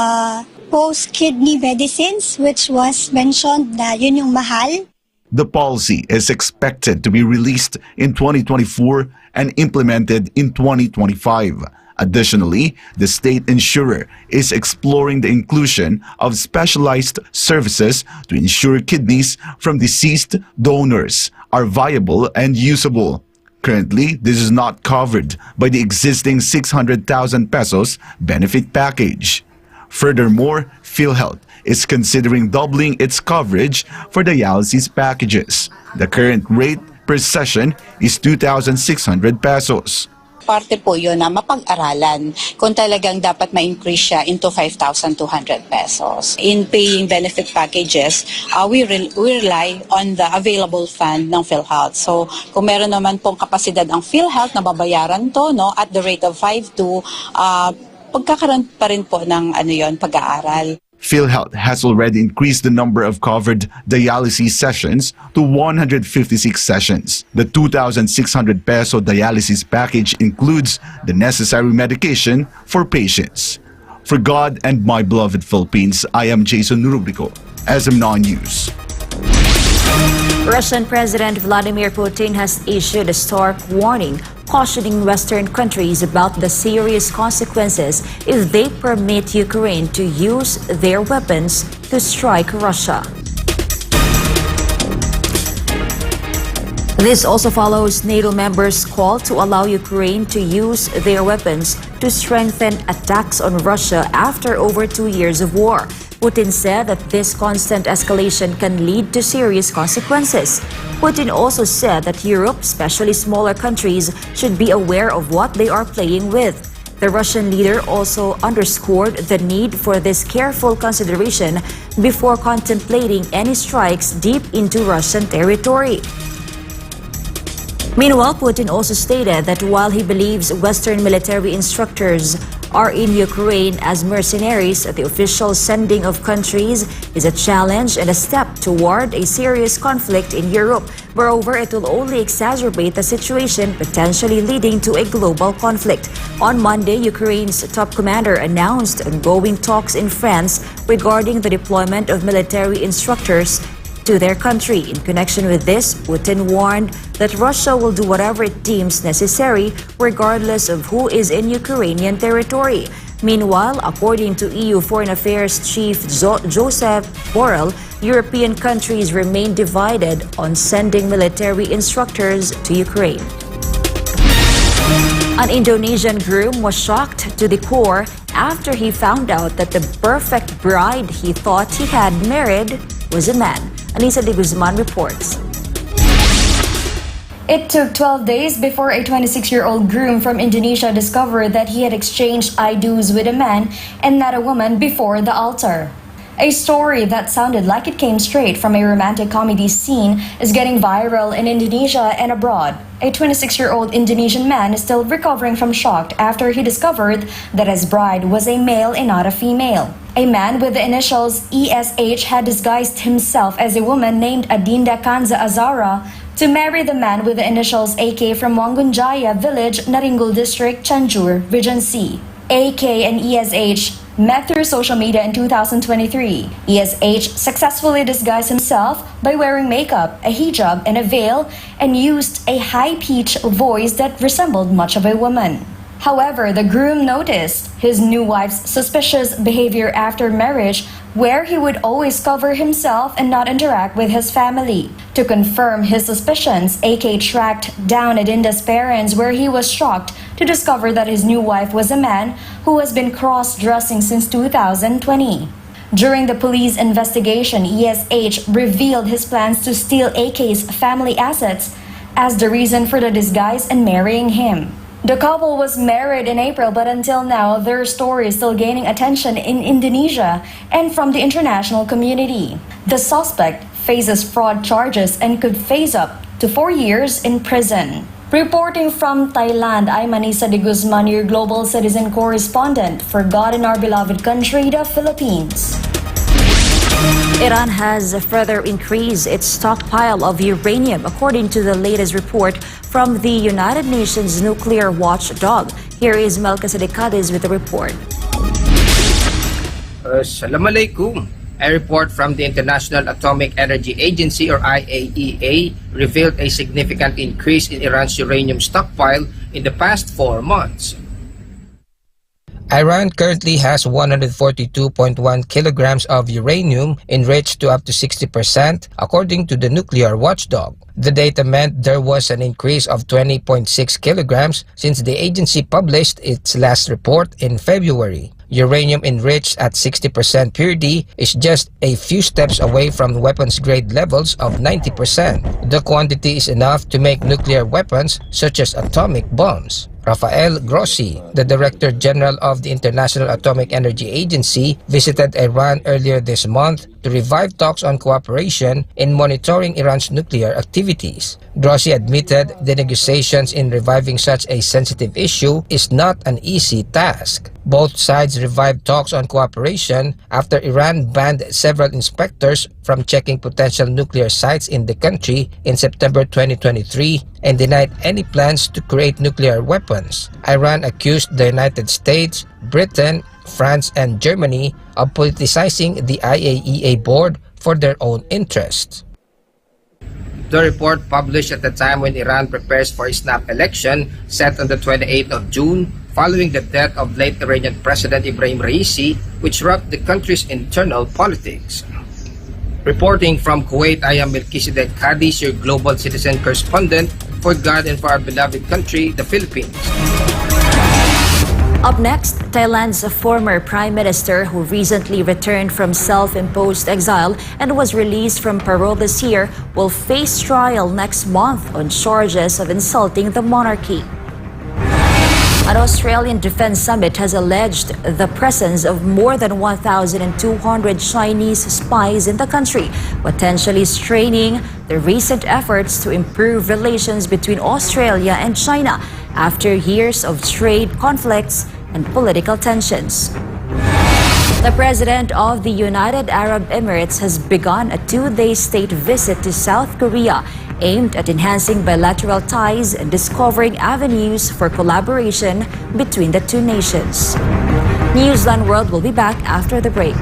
post-kidney medicines, which was mentioned na yun yung mahal. The policy is expected to be released in 2024 and implemented in 2025. Additionally, the state insurer is exploring the inclusion of specialized services to ensure kidneys from deceased donors are viable and usable. Currently, this is not covered by the existing 600,000 pesos benefit package. Furthermore, PhilHealth is considering doubling its coverage for dialysis packages. The current rate per session is 2,600 pesos. Parte po yun na mapag-aralan kung talagang dapat ma-increase siya into 5,200 pesos. In paying benefit packages, we rely on the available fund ng PhilHealth. So kung meron naman pong kapasidad ang PhilHealth na babayaran to at the rate of 5,200, pagkakaroon pa rin po ng pag-aaral. PhilHealth has already increased the number of covered dialysis sessions to 156 sessions. The 2,600 peso dialysis package includes the necessary medication for patients. For God and my beloved Philippines, I am Jason Rubrico, SM9 News. Russian President Vladimir Putin has issued a stark warning, cautioning Western countries about the serious consequences if they permit Ukraine to use their weapons to strike Russia. This also follows NATO members' call to allow Ukraine to use their weapons to strengthen attacks on Russia after over 2 years of war. Putin said that this constant escalation can lead to serious consequences. Putin also said that Europe, especially smaller countries, should be aware of what they are playing with. The Russian leader also underscored the need for this careful consideration before contemplating any strikes deep into Russian territory. Meanwhile, Putin also stated that while he believes Western military instructors are in Ukraine as mercenaries, the official sending of countries is a challenge and a step toward a serious conflict in Europe. Moreover, it will only exacerbate the situation, potentially leading to a global conflict. On Monday, Ukraine's top commander announced ongoing talks in France regarding the deployment of military instructors to their country. In connection with this, Putin warned that Russia will do whatever it deems necessary, regardless of who is in Ukrainian territory. Meanwhile, according to EU Foreign Affairs Chief Joseph Borrell, European countries remain divided on sending military instructors to Ukraine. An Indonesian groom was shocked to the core after he found out that the perfect bride he thought he had married was a man. Anissa de Guzman reports. It took 12 days before a 26-year-old groom from Indonesia discovered that he had exchanged I-do's with a man and not a woman before the altar. A story that sounded like it came straight from a romantic comedy scene is getting viral in Indonesia and abroad. A 26-year-old Indonesian man is still recovering from shock after he discovered that his bride was a male and not a female. A man with the initials ESH had disguised himself as a woman named Adinda Kanza Azara to marry the man with the initials AK from Wangunjaya village, Naringgul district, Cianjur, Regency. AK and ESH met through social media in 2023. ESH successfully disguised himself by wearing makeup, a hijab, and a veil, and used a high-pitched voice that resembled much of a woman. However, the groom noticed his new wife's suspicious behavior after marriage, where he would always cover himself and not interact with his family. To confirm his suspicions, AK tracked down Adinda's parents, where he was shocked to discover that his new wife was a man who has been cross-dressing since 2020. During the police investigation, ESH revealed his plans to steal AK's family assets as the reason for the disguise and marrying him. The couple was married in April, but until now, their story is still gaining attention in Indonesia and from the international community. The suspect faces fraud charges and could face up to 4 years in prison. Reporting from Thailand, I'm Anissa de Guzman, your global citizen correspondent for God and our beloved country, the Philippines. Iran has further increased its stockpile of uranium, according to the latest report from the United Nations nuclear watchdog. Here is Melchizedek Cadiz with the report. Assalamu alaikum. A report from the International Atomic Energy Agency, or IAEA, revealed a significant increase in Iran's uranium stockpile in the past 4 months. Iran currently has 142.1 kilograms of uranium enriched to up to 60%, according to the nuclear watchdog. The data meant there was an increase of 20.6 kilograms since the agency published its last report in February. Uranium enriched at 60% purity is just a few steps away from weapons grade levels of 90%. The quantity is enough to make nuclear weapons such as atomic bombs. Rafael Grossi, the Director General of the International Atomic Energy Agency, visited Iran earlier this month to revive talks on cooperation in monitoring Iran's nuclear activities. Grossi admitted the negotiations in reviving such a sensitive issue is not an easy task. Both sides revived talks on cooperation after Iran banned several inspectors from checking potential nuclear sites in the country in September 2023 and denied any plans to create nuclear weapons. Iran accused the United States, Britain, France, and Germany of politicizing the IAEA board for their own interests. The report, published at the time when Iran prepares for a snap election set on the 28th of June, following the death of late Iranian President Ibrahim Raisi, which rocked the country's internal politics. Reporting from Kuwait, I am Melchizedek Cadiz, your global citizen correspondent for God and for our beloved country, the Philippines. Up next, Thailand's former prime minister, who recently returned from self-imposed exile and was released from parole this year, will face trial next month on charges of insulting the monarchy. An Australian defense summit has alleged the presence of more than 1,200 Chinese spies in the country, potentially straining the recent efforts to improve relations between Australia and China after years of trade conflicts and political tensions. The President of the United Arab Emirates has begun a two-day state visit to South Korea aimed at enhancing bilateral ties and discovering avenues for collaboration between the two nations. Newsline World will be back after the break.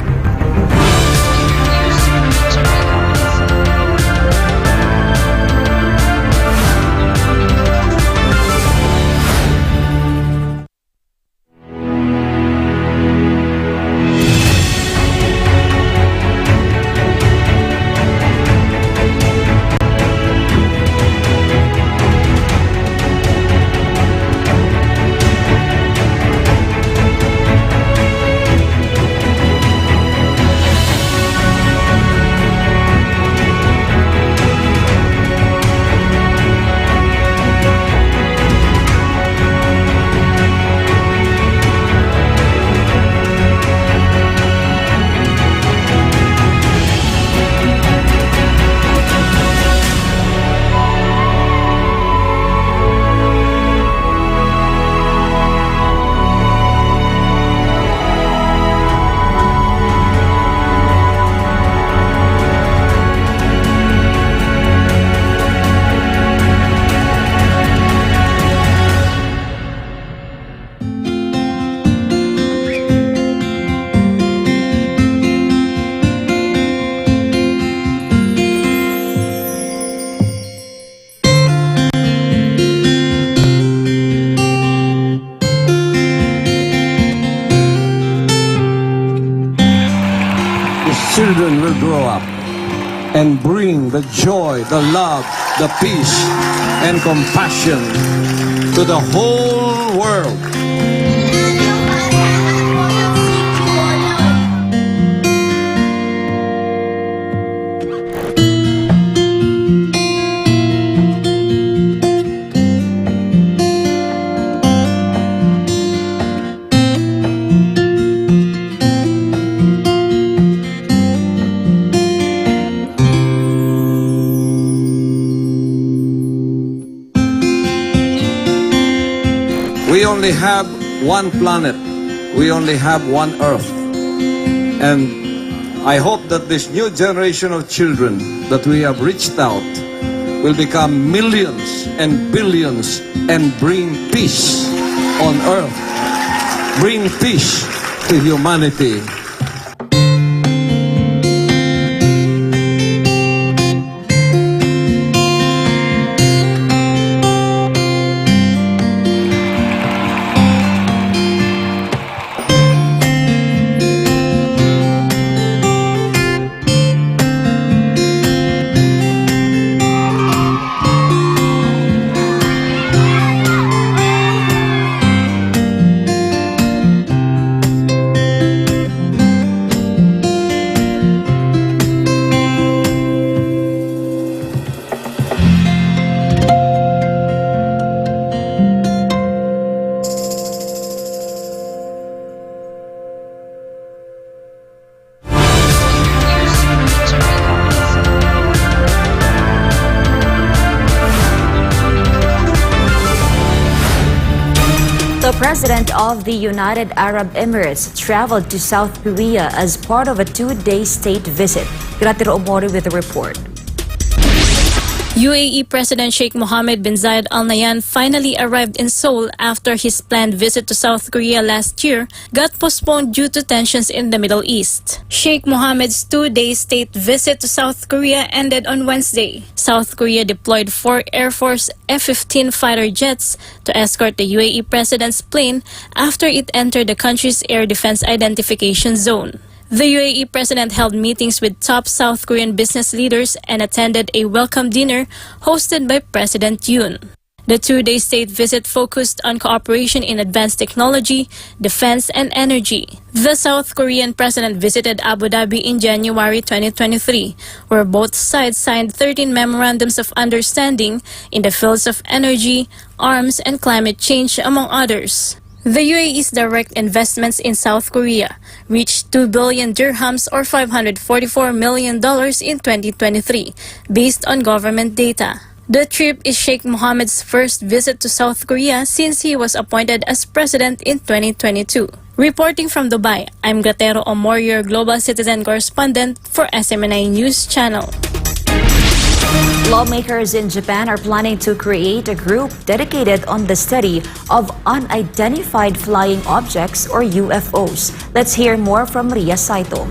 Children will grow up and bring the joy, the love, the peace, and compassion to the whole world. We only have one planet. We only have one Earth. And I hope that this new generation of children that we have reached out will become millions and billions and bring peace on Earth. Bring peace to humanity. President of the United Arab Emirates traveled to South Korea as part of a two-day state visit. Gratia Omori with the report. UAE President Sheikh Mohammed bin Zayed Al Nahyan finally arrived in Seoul after his planned visit to South Korea last year got postponed due to tensions in the Middle East. Sheikh Mohammed's two-day state visit to South Korea ended on Wednesday. South Korea deployed 4 Air Force F-15 fighter jets to escort the UAE president's plane after it entered the country's air defense identification zone. The UAE president held meetings with top South Korean business leaders and attended a welcome dinner hosted by President Yoon. The two-day state visit focused on cooperation in advanced technology, defense, and energy. The South Korean president visited Abu Dhabi in January 2023, where both sides signed 13 memorandums of understanding in the fields of energy, arms, and climate change, among others. The UAE's direct investments in South Korea reached 2 billion dirhams or $544 million in 2023, based on government data. The trip is Sheikh Mohammed's first visit to South Korea since he was appointed as president in 2022. Reporting from Dubai, I'm Gratia Omori, your Global Citizen correspondent for SMNI News Channel. Lawmakers in Japan are planning to create a group dedicated on the study of unidentified flying objects or UFOs. Let's hear more from Ria Saito.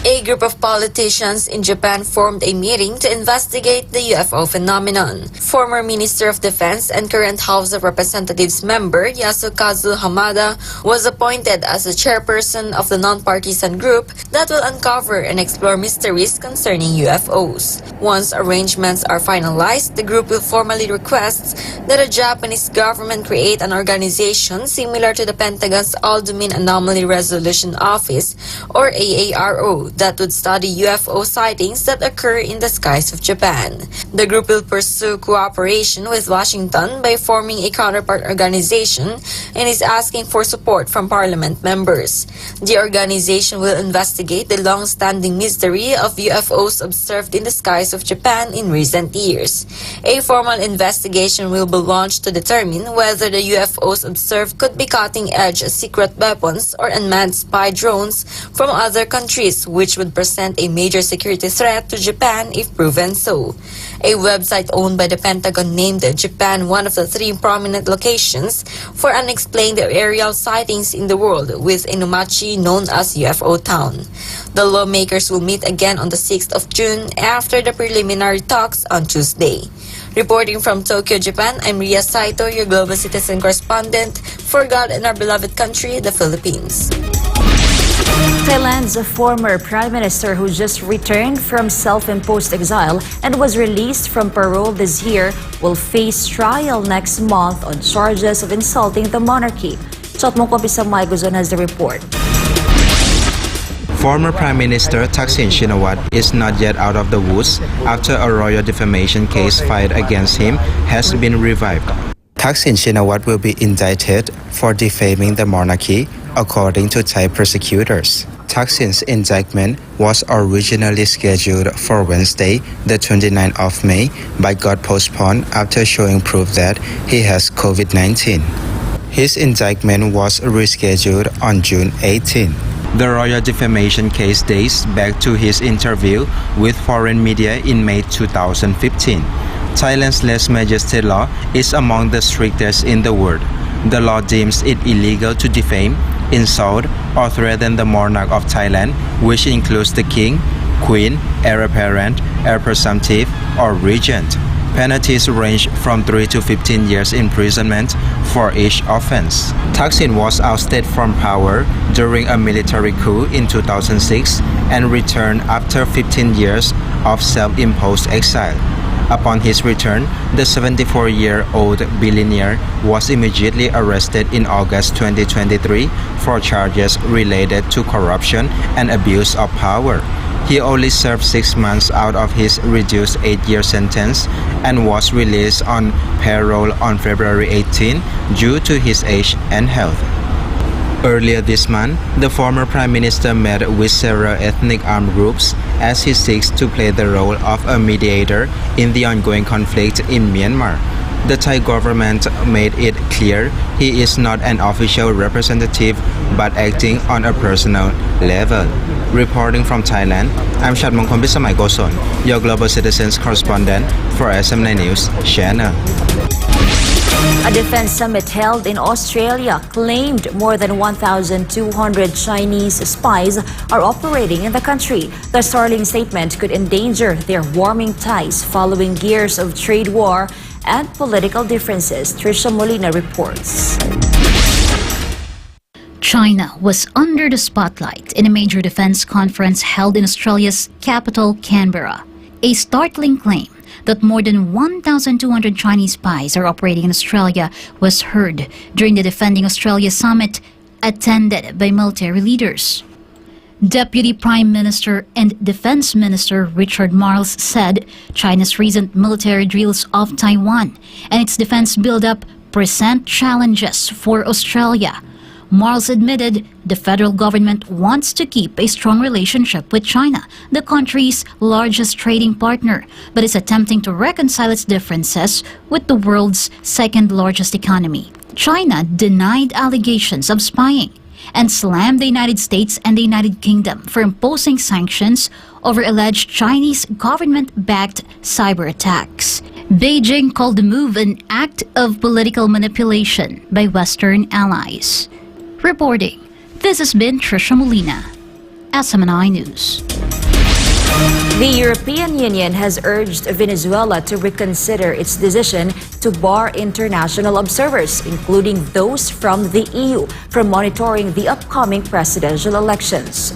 A group of politicians in Japan formed a meeting to investigate the UFO phenomenon. Former Minister of Defense and current House of Representatives member Yasukazu Hamada was appointed as the chairperson of the non-partisan group that will uncover and explore mysteries concerning UFOs. Once arrangements are finalized, the group will formally request that the Japanese government create an organization similar to the Pentagon's All-Domain Anomaly Resolution Office, or AARO, that would study UFO sightings that occur in the skies of Japan. The group will pursue cooperation with Washington by forming a counterpart organization and is asking for support from parliament members. The organization will investigate the long-standing mystery of UFOs observed in the skies of Japan in recent years. A formal investigation will be launched to determine whether the UFOs observed could be cutting-edge secret weapons or unmanned spy drones from other countries, which would present a major security threat to Japan if proven so. A website owned by the Pentagon named Japan one of the 3 prominent locations for unexplained aerial sightings in the world, with Inumachi known as UFO Town. The lawmakers will meet again on the 6th of June after the preliminary talks on Tuesday. Reporting from Tokyo, Japan, I'm Ria Saito, your Global Citizen correspondent for God and our beloved country, the Philippines. Thailand's former prime minister, who just returned from self-imposed exile and was released from parole this year, will face trial next month on charges of insulting the monarchy. Chotmo Kopisang Maiguzon has the report. Former Prime Minister Thaksin Shinawatra is not yet out of the woods after a royal defamation case filed against him has been revived. Thaksin Shinawatra will be indicted for defaming the monarchy, according to Thai prosecutors. Thaksin's indictment was originally scheduled for Wednesday, the 29th of May, but got postponed after showing proof that he has COVID-19. His indictment was rescheduled on June 18. The royal defamation case dates back to his interview with foreign media in May 2015. Thailand's lèse-majesté law is among the strictest in the world. The law deems it illegal to defame, insult, or threaten the monarch of Thailand, which includes the king, queen, heir apparent, heir presumptive, or regent. Penalties range from 3 to 15 years imprisonment for each offense. Thaksin was ousted from power during a military coup in 2006 and returned after 15 years of self-imposed exile. Upon his return, the 74-year-old billionaire was immediately arrested in August 2023 for charges related to corruption and abuse of power. He only served 6 months out of his reduced 8-year sentence and was released on parole on February 18 due to his age and health. Earlier this month, the former prime minister met with several ethnic armed groups as he seeks to play the role of a mediator in the ongoing conflict in Myanmar. The Thai government made it clear he is not an official representative but acting on a personal level. Reporting from Thailand, I'm Shatmongkol Bisamai Goson, your Global Citizens correspondent for SM9 News Channel. A defense summit held in Australia claimed more than 1,200 Chinese spies are operating in the country. The startling statement could endanger their warming ties following years of trade war and political differences. Trisha Molina reports. China was under the spotlight in a major defense conference held in Australia's capital, Canberra. A startling claim that more than 1,200 Chinese spies are operating in Australia was heard during the Defending Australia Summit attended by military leaders. Deputy Prime Minister and Defense Minister Richard Marles said China's recent military drills off Taiwan and its defense buildup present challenges for Australia. Marles admitted the federal government wants to keep a strong relationship with China, the country's largest trading partner, but is attempting to reconcile its differences with the world's second largest economy. China denied allegations of spying and slammed the United States and the United Kingdom for imposing sanctions over alleged Chinese government-backed cyber attacks. Beijing called the move an act of political manipulation by Western allies. Reporting, this has been Trisha Molina, SM9 News. The European Union has urged Venezuela to reconsider its decision to bar international observers, including those from the EU, from monitoring the upcoming presidential elections.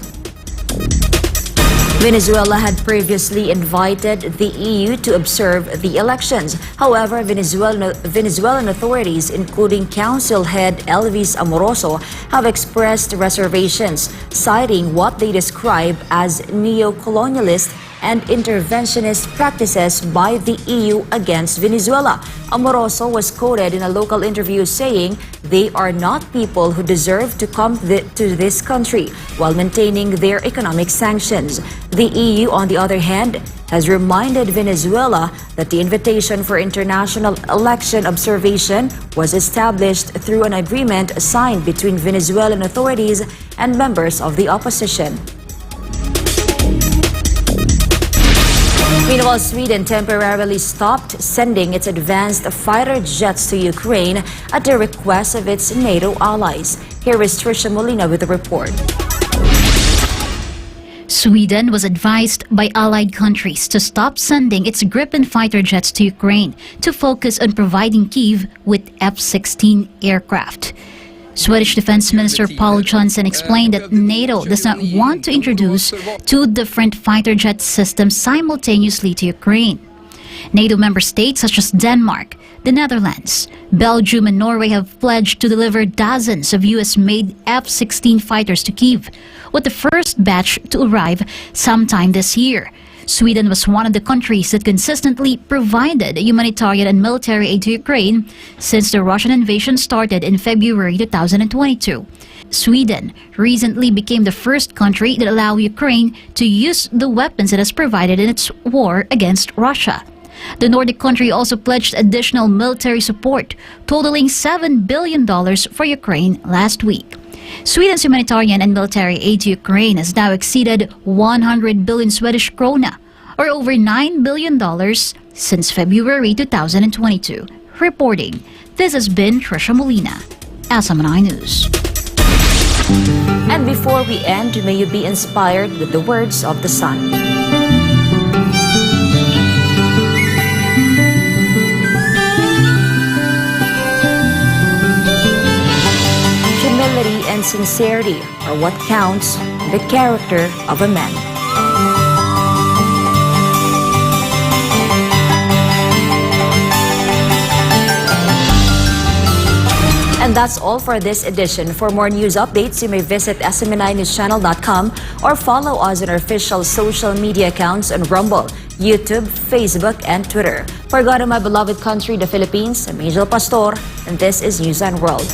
Venezuela had previously invited the EU to observe the elections. However, Venezuelan authorities, including Council head Elvis Amoroso, have expressed reservations, citing what they describe as neo-colonialist and interventionist practices by the EU against Venezuela. Amoroso was quoted in a local interview saying they are not people who deserve to come to this country while maintaining their economic sanctions. The EU, on the other hand, has reminded Venezuela that the invitation for international election observation was established through an agreement signed between Venezuelan authorities and members of the opposition. Meanwhile, Sweden temporarily stopped sending its advanced fighter jets to Ukraine at the request of its NATO allies. Here is Trisha Molina with the report. Sweden was advised by allied countries to stop sending its Gripen fighter jets to Ukraine to focus on providing Kyiv with F-16 aircraft. Swedish Defense Minister Paul Johnson explained that NATO does not want to introduce two different fighter jet systems simultaneously to Ukraine. NATO member states such as Denmark, the Netherlands, Belgium, and Norway have pledged to deliver dozens of US-made F-16 fighters to Kyiv, with the first batch to arrive sometime this year. Sweden was one of the countries that consistently provided humanitarian and military aid to Ukraine since the Russian invasion started in February 2022. Sweden recently became the first country that allowed Ukraine to use the weapons it has provided in its war against Russia. The Nordic country also pledged additional military support, totaling $7 billion for Ukraine last week. Sweden's humanitarian and military aid to Ukraine has now exceeded 100 billion Swedish krona, or over $9 billion since February 2022. Reporting, this has been Trisha Molina, SM9 News. And before we end, may you be inspired with the words of the sun. Humility and sincerity are what counts in the character of a man. And that's all for this edition. For more news updates, you may visit sm9newschannel.com or follow us on our official social media accounts on Rumble, YouTube, Facebook, and Twitter. For God and my beloved country, the Philippines, I'm Angel Pastor, and this is Newsline World.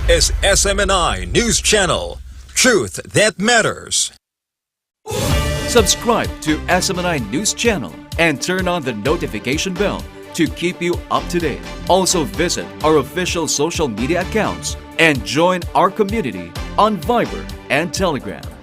is SMNI News Channel. Truth that matters. Subscribe to SMNI News Channel and turn on the notification bell to keep you up to date. Also visit our official social media accounts and join our community on Viber and Telegram.